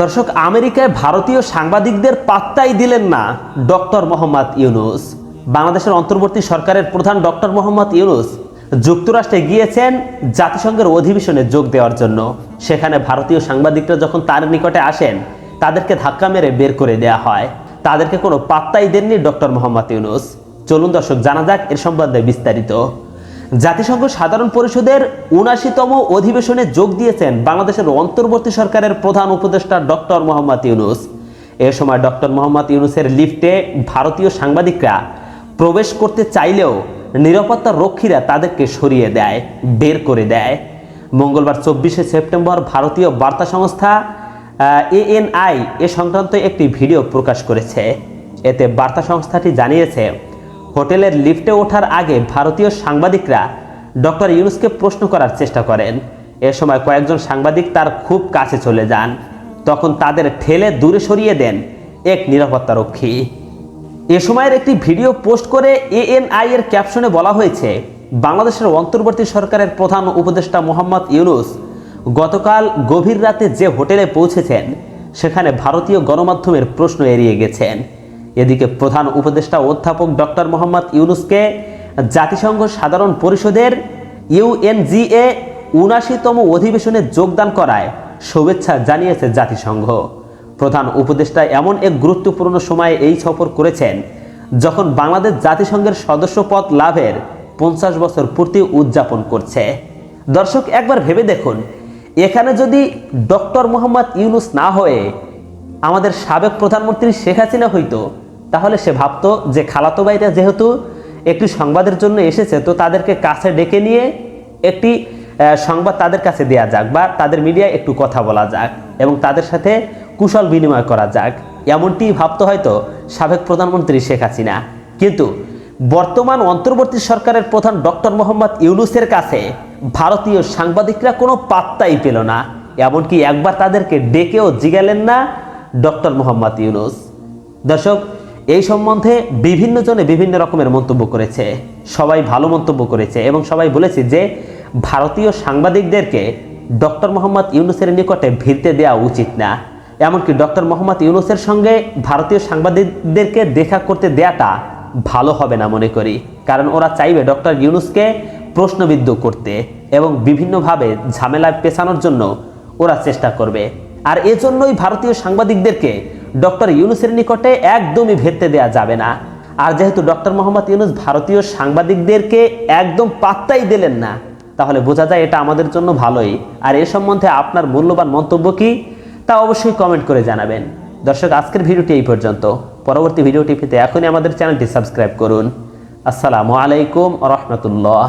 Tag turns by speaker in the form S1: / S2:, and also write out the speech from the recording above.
S1: দর্শক, আমেরিকায় ভারতীয় সাংবাদিকদের পাত্তাই দিলেন না ডক্টর মোহাম্মদ ইউনূস। বাংলাদেশের অন্তর্বর্তী সরকারের প্রধান ডক্টর মোহাম্মদ ইউনূস যুক্তরাষ্ট্রে গিয়েছেন জাতিসংঘের অধিবেশনে যোগ দেওয়ার জন্য। সেখানে ভারতীয় সাংবাদিকরা যখন তার নিকটে আসেন, তাদেরকে ধাক্কা মেরে বের করে দেওয়া হয়। তাদেরকে কোনো পাত্তাই দেননি ডক্টর মোহাম্মদ ইউনূস। চলুন দর্শক, জানা যাক এর সম্বন্ধে বিস্তারিত। জাতিসংঘ সাধারণ পরিষদের ৭৯তম অধিবেশনে যোগ দিয়েছেন বাংলাদেশের অন্তর্বর্তী সরকারের প্রধান উপদেষ্টা ডক্টর মোহাম্মদ ইউনূস। এ সময় ডক্টর মোহাম্মদ ইউনূসের লিফটে ভারতীয় সাংবাদিকরা প্রবেশ করতে চাইলেও নিরাপত্তা রক্ষীরা তাদেরকে সরিয়ে দেয়, বের করে দেয়। মঙ্গলবার ২৪শে সেপ্টেম্বর ভারতীয় বার্তা সংস্থা ANI এ সংক্রান্ত একটি ভিডিও প্রকাশ করেছে। এতে বার্তা সংস্থাটি জানিয়েছে, হোটেলের লিফটে ওঠার আগে ভারতীয় সাংবাদিকরা ডক্টর ইউনূসকে প্রশ্ন করার চেষ্টা করেন। এ সময় কয়েকজন সাংবাদিক তার খুব কাছে চলে যান। তখন তাদের ঠেলে দূরে সরিয়ে দেন এক নিরাপত্তারক্ষী। এ সময়ের একটি ভিডিও পোস্ট করে ANI এর ক্যাপশনে বলা হয়েছে, বাংলাদেশের অন্তর্বর্তী সরকারের প্রধান উপদেষ্টা মোহাম্মদ ইউনূস গতকাল গভীর রাতে যে হোটেলে পৌঁছেছেন, সেখানে ভারতীয় গণমাধ্যমের প্রশ্ন এড়িয়ে গেছেন। এদিকে প্রধান উপদেষ্টা অধ্যাপক ডক্টর মোহাম্মদ ইউনূসকে জাতিসংঘ সাধারণ পরিষদের UNGA ৭৯তম অধিবেশনে যোগদান করায় শুভেচ্ছা জানিয়েছে জাতিসংঘ। প্রধান উপদেষ্টা এমন এক গুরুত্বপূর্ণ সময়ে এই সফর করেছেন, যখন বাংলাদেশ জাতিসংঘের সদস্যপদ লাভের ৫০ বছর পূর্তি উদযাপন করছে। দর্শক, একবার ভেবে দেখুন, এখানে যদি ডক্টর মোহাম্মদ ইউনূস না হয়ে আমাদের সাবেক প্রধানমন্ত্রী শেখ হাসিনা হইতো, তাহলে সে ভাবতো যে খালাতো ভাইরা যেহেতু একটি সংবাদের জন্য এসেছে, তো তাদেরকে কাছে ডেকে নিয়ে একটি সংবাদ তাদের কাছে দেয়া যাক, বা তাদের মিডিয়ায় একটু কথা বলা যাক এবং তাদের সাথে কুশল বিনিময় করা যাক। এমনটি ভাবতো হয়তো সাবেক প্রধানমন্ত্রী শেখ হাসিনা। কিন্তু বর্তমান অন্তর্বর্তী সরকারের প্রধান ডক্টর মোহাম্মদ ইউনূসের কাছে ভারতীয় সাংবাদিকরা কোনো পাত্তাই পেল না। এমনকি একবার তাদেরকে ডেকেও জিগালেন না ডক্টর মোহাম্মদ ইউনূস। দর্শক, এই সম্বন্ধে বিভিন্ন জনে বিভিন্ন রকমের মন্তব্য করেছে। সবাই ভালো মন্তব্য করেছে এবং সবাই বলেছে যে ভারতীয় সাংবাদিকদেরকে ডক্টর মোহাম্মদ ইউনূসের নিকটে ভিড়তে দেওয়া উচিত না। এমনকি ডক্টর মোহাম্মদ ইউনূসের সঙ্গে ভারতীয় সাংবাদিকদেরকে দেখা করতে দেওয়াটা ভালো হবে না মনে করি। কারণ ওরা চাইবে ডক্টর ইউনূসকে প্রশ্নবিদ্ধ করতে এবং বিভিন্নভাবে ঝামেলায় পেছানোর জন্য ওরা চেষ্টা করবে। আর এজন্যই ভারতীয় সাংবাদিকদেরকে ডক্টর ইউনূসের নিকটে একদমই ভিড়তে দেওয়া যাবে না। আর যেহেতু ডক্টর মোহাম্মদ ইউনূস ভারতীয় সাংবাদিকদেরকে একদম পাত্তাই দিলেন না, তাহলে বোঝা যায় এটা আমাদের জন্য ভালোই। আর এ সম্বন্ধে আপনার মূল্যবান মন্তব্য কি, তা অবশ্যই কমেন্ট করে জানাবেন। দর্শক, আজকের ভিডিওটি এই পর্যন্ত। পরবর্তী ভিডিওটি পেতে এখনই আমাদের চ্যানেলটি সাবস্ক্রাইব করুন। আসসালামু আলাইকুম ওয়া রাহমাতুল্লাহ।